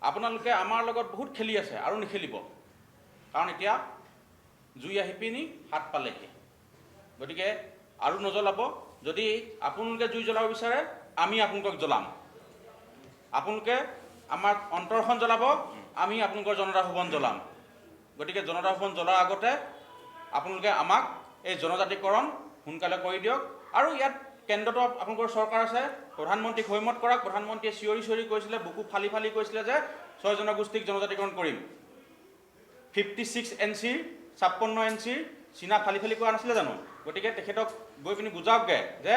আপোনালোকে আমাৰ লগত বহুত খেলি আছে আৰু নেখেলিব, কাৰণ এতিয়া জুই আহি পিনি হাত পালেহি। গতিকে আৰু নজ্বলাব। যদি আপোনালোকে জুই জ্বলাব বিচাৰে আমি আপোনালোকক জ্বলাম। আপোনালোকে আমাক অন্তৰখন জ্বলাব, আমি আপোনালোকৰ জনতা ভৱন জ্বলাম। গতিকে জনতা ভৱন জ্বলাৰ আগতে আপোনালোকে আমাক এই জনজাতিকৰণ সোনকালে কৰি দিয়ক। আৰু ইয়াত কেন্দ্ৰতো আপোনালোকৰ চৰকাৰ আছে, প্ৰধানমন্ত্ৰীক হৈমত কৰক। প্ৰধানমন্ত্ৰীয়ে চিঞৰি কৈছিলে, বুকু ফালি কৈছিলে যে 6 জনগোষ্ঠীক জনজাতিকৰণ কৰিম। 56 NC 56 NC চীনা ফালি কোৱা নাছিলে জানো? গতিকে তেখেতক গৈ পিনি বুজাওকগৈ যে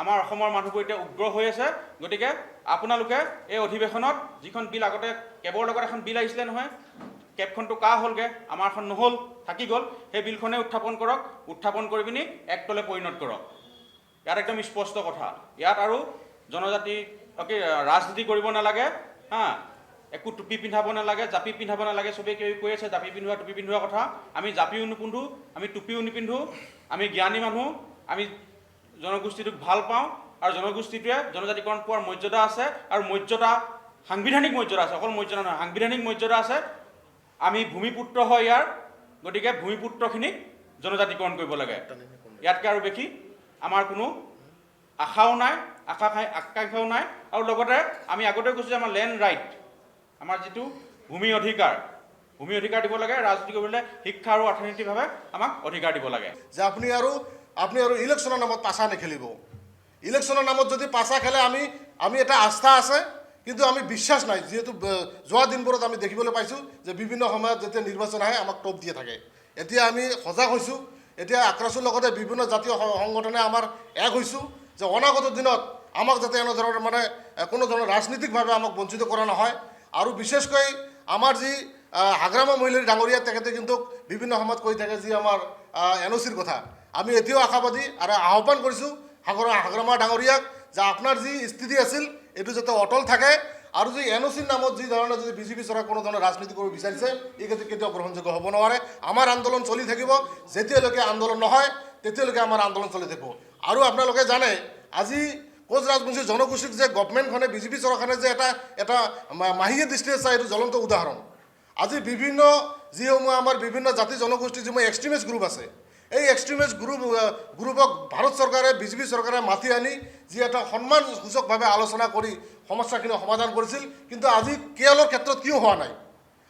আমাৰ অসমৰ মানুহবোৰ এতিয়া উগ্ৰ হৈ আছে। গতিকে আপোনালোকে এই অধিৱেশনত যিখন বিল আগতে কেবৰ লগত এখন বিল আহিছিলে নহয়, কেবখনটো কা হ'লগৈ, আমাৰখন নহ'ল, থাকি গ'ল। সেই বিলখনে উত্থাপন কৰক, উত্থাপন কৰি পিনি এক্টলৈ পৰিণত কৰক। ইয়াত একদম স্পষ্ট কথা। ইয়াত আৰু জনজাতি ৰাজনীতি কৰিব নালাগে, একো টুপি পিন্ধাব নালাগে, জাপি পিন্ধাব নালাগে। চবেই কৈ আছে জাপি পিন্ধোৱা টুপি পিন্ধোৱা কথা। আমি জাপিও নিপিন্ধো, আমি টুপিও নিপিন্ধো। আমি জ্ঞানী মানুহ, আমি জনগোষ্ঠীটোক ভাল পাওঁ, আৰু জনগোষ্ঠীটোৱে জনজাতিকৰণ পোৱাৰ মৰ্যাদা আছে, আৰু মৰ্যাদা সাংবিধানিক মৰ্যাদা আছে, অকল মৰ্যাদা নহয়, সাংবিধানিক মৰ্যাদা আছে। আমি ভূমিপুত্ৰ হয় ইয়াৰ। গতিকে ভূমিপুত্ৰখিনিক জনজাতিকৰণ কৰিব লাগে। ইয়াতকৈ আৰু বেছি আমাৰ কোনো আশাও নাই, আকাংক্ষাও নাই। আৰু লগতে আমি আগতেও কৈছোঁ যে আমাৰ লেণ্ড ৰাইট, আমাৰ যিটো ভূমি অধিকাৰ দিব লাগে। ৰাজনীতি কৰিবলৈ শিক্ষা আৰু অৰ্থনৈতিকভাৱে আমাক অধিকাৰ দিব লাগে। যে আপুনি আৰু ইলেকশ্যনৰ নামত পাছা নেখেলিব। ইলেকশ্যনৰ নামত যদি পাছা খেলে আমি এটা আস্থা আছে, কিন্তু আমি বিশ্বাস নাই। যিহেতু যোৱা দিনবোৰত আমি দেখিবলৈ পাইছোঁ যে বিভিন্ন সময়ত যেতিয়া নিৰ্বাচন আহে আমাক টপ দিয়ে থাকে। এতিয়া আমি সজাগ হৈছোঁ। এতিয়া আক্ৰাছুৰ লগতে বিভিন্ন জাতীয় সংগঠনে আমাৰ এক হৈছোঁ যে অনাগত দিনত আমাক যাতে এনেধৰণৰ কোনো ধৰণৰ ৰাজনীতিকভাৱে আমাক বঞ্চিত কৰা নহয়। আৰু বিশেষকৈ আমাৰ যি হাগ্ৰামা মহিলাৰী ডাঙৰীয়া, তেখেতে কিন্তু বিভিন্ন সময়ত কৈ থাকে যি আমাৰ NOCৰ কথা। আমি এতিয়াও আশাবাদী আৰু আহ্বান কৰিছোঁ হাগ্ৰামা ডাঙৰীয়াক যে আপোনাৰ যি স্থিতি আছিল এইটো যাতে অটল থাকে, আৰু যি NOCৰ নামত যি ধৰণে যদি বিজেপি চৰকাৰ কোনো ধৰণৰ ৰাজনীতি কৰিব বিচাৰিছে, এই ক্ষেত্ৰত কেতিয়াও গ্ৰহণযোগ্য হ'ব নোৱাৰে। আমাৰ আন্দোলন চলি থাকিব। যেতিয়ালৈকে আন্দোলন নহয় তেতিয়ালৈকে আমাৰ আন্দোলন চলি থাকিব। আৰু আপোনালোকে জানে আজি কোচ ৰাজবংশী জনগোষ্ঠীক যে গভৰ্ণমেণ্টখনে, বিজেপি চৰকাৰে যে এটা মাহিলী দৃষ্টিৰে চাই, এইটো জ্বলন্ত উদাহৰণ। আজি যিসমূহ আমাৰ বিভিন্ন জাতি জনগোষ্ঠীৰ যিসমূহ এক্সট্ৰিমিষ্ট গ্ৰুপ আছে, এই এক্সট্ৰিমিষ্ট গ্ৰুপক ভাৰত চৰকাৰে, বিজেপি চৰকাৰে মাতি আনি যি এটা সন্মানসূচকভাৱে আলোচনা কৰি সমস্যাখিনি সমাধান কৰিছিল। কিন্তু আজি কেএলৰ ক্ষেত্ৰত কিয় হোৱা নাই?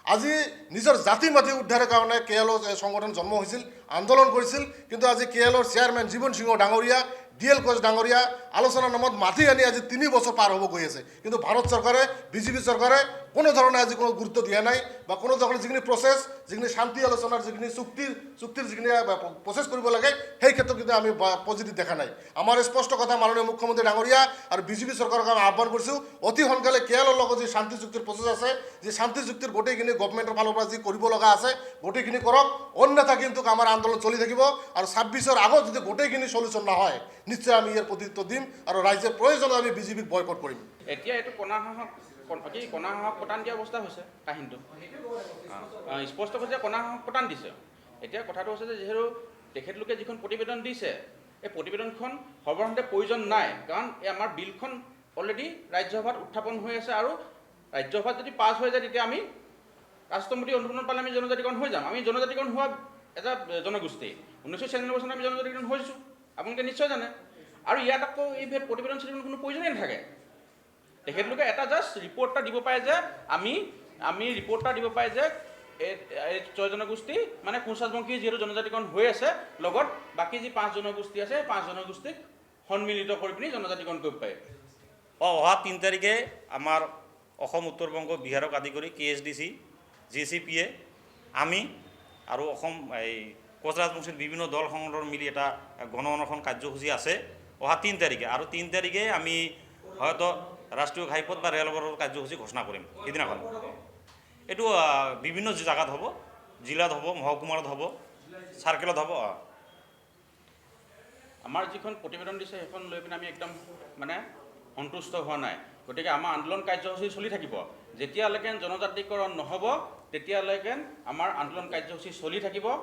আজি নিজৰ জাতি মাটি উদ্ধাৰৰ কাৰণে কেএলৰ সংগঠন জন্ম হৈছিল, আন্দোলন কৰিছিল। কিন্তু আজি কেএলৰ চেয়াৰমেন জীৱন সিংহ ডাঙৰীয়া, DL কোচ ডাঙৰীয়া আলোচনাৰ নামত মাতি আনি আজি 3 বছৰ পাৰ হ'ব গৈ আছে। কিন্তু ভাৰত চৰকাৰে, বিজেপি চৰকাৰে কোনো ধৰণে আজি কোনো গুৰুত্ব দিয়া নাই, বা কোনো ধৰণৰ যিখিনি প্ৰচেছ, যিখিনি শান্তি আলোচনাৰ যিখিনি চুক্তিৰ যিখিনি প্ৰচেছ কৰিব লাগে, সেই ক্ষেত্ৰত কিন্তু আমি পজিটিভ দেখা নাই। আমাৰ স্পষ্ট কথা, মাননীয় মুখ্যমন্ত্ৰী ডাঙৰীয়া আৰু বিজেপি চৰকাৰক আমি আহ্বান কৰিছোঁ, অতি সোনকালে কেএলৰ লগত যি শান্তি চুক্তিৰ প্ৰচেছ আছে, যি শান্তি চুক্তিৰ গোটেইখিনি গভৰ্ণমেণ্টৰ ফালৰ পৰা যি কৰিব লগা আছে গোটেইখিনি কৰক। অন্যথা কিন্তু আমাৰ আন্দোলন চলি থাকিব। আৰু 26ৰ আগত যদি গোটেইখিনি চলিউশ্যন নহয়, নিশ্চয় আমি ইয়াৰ প্ৰত্যুত্তৰ দিম, আৰু ৰাইজৰ প্ৰয়োজনত আমি বিজেপিক বয়কট কৰিম। এতিয়া এইটো কণা হাঁহক পতান দিয়া অৱস্থা হৈছে কাহিনীটো। স্পষ্ট হৈছে যে কণা হাঁহক পতান দিছে। এতিয়া কথাটো হৈছে যে যিহেতু তেখেতলোকে যিখন প্ৰতিবেদন দিছে, এই প্ৰতিবেদনখন সৰ্বসাধাৰণতে প্ৰয়োজন নাই, কাৰণ এই আমাৰ বিলখন অলৰেডি ৰাজ্যসভাত উত্থাপন হৈ আছে। আৰু ৰাজ্যসভাত যদি পাছ হৈ যায়, তেতিয়া আমি ৰাষ্ট্ৰপতি অনুমোদন পালে আমি জনজাতিকৰণ হৈ যাম। আমি জনজাতিকৰণ হোৱা এটা জনগোষ্ঠী। 1996 চনত আমি জনজাতিকৰণ হৈছোঁ, আপোনালোকে নিশ্চয় জানে। আৰু ইয়াত আকৌ এই প্ৰতিবেদন কোনো প্ৰয়োজনেই নাথাকে। তেখেতলোকে এটা জাষ্ট ৰিপৰ্ট এটা দিব পাৰে যে আমি ৰিপৰ্ট এটা দিব পাৰে যে এই 6 জনগোষ্ঠী কোচ ৰাজবংশী যিহেতু জনজাতিকৰণ হৈ আছে, লগত বাকী যি 5 জনগোষ্ঠী আছে, 5 জনগোষ্ঠীক সন্মিলিত কৰি পিনি জনজাতিকৰণ কৰিব পাৰে। অহা 3 তাৰিখে আমাৰ অসম, উত্তৰ বংগ, বিহাৰক আদি কৰি KSDC, JCPA, আমি আৰু অসম কোচ ৰাজবংশীৰ বিভিন্ন দল সংগঠন মিলি এটা গণ অনশন কাৰ্যসূচী আছে অহা 3 তাৰিখে। আৰু 3 তাৰিখে আমি হয়তো ৰাষ্ট্ৰীয় ঘাইপথ বা ৰেলপথৰ কাৰ্যসূচী ঘোষণা কৰিম। সেইদিনাখন এইটো বিভিন্ন জেগাত হ'ব, জিলাত হ'ব, মহকুমাত হ'ব, চাৰ্কেলত হ'ব। আমাৰ যিখন প্ৰতিবেদন দিছে সেইখন লৈ পিনে আমি একদম সন্তুষ্ট হোৱা নাই। গতিকে আমাৰ আন্দোলন কাৰ্যসূচী চলি থাকিব। যেতিয়ালৈকে জনজাতিকৰণ নহ'ব তেতিয়ালৈকে আমাৰ আন্দোলন কাৰ্যসূচী চলি থাকিব।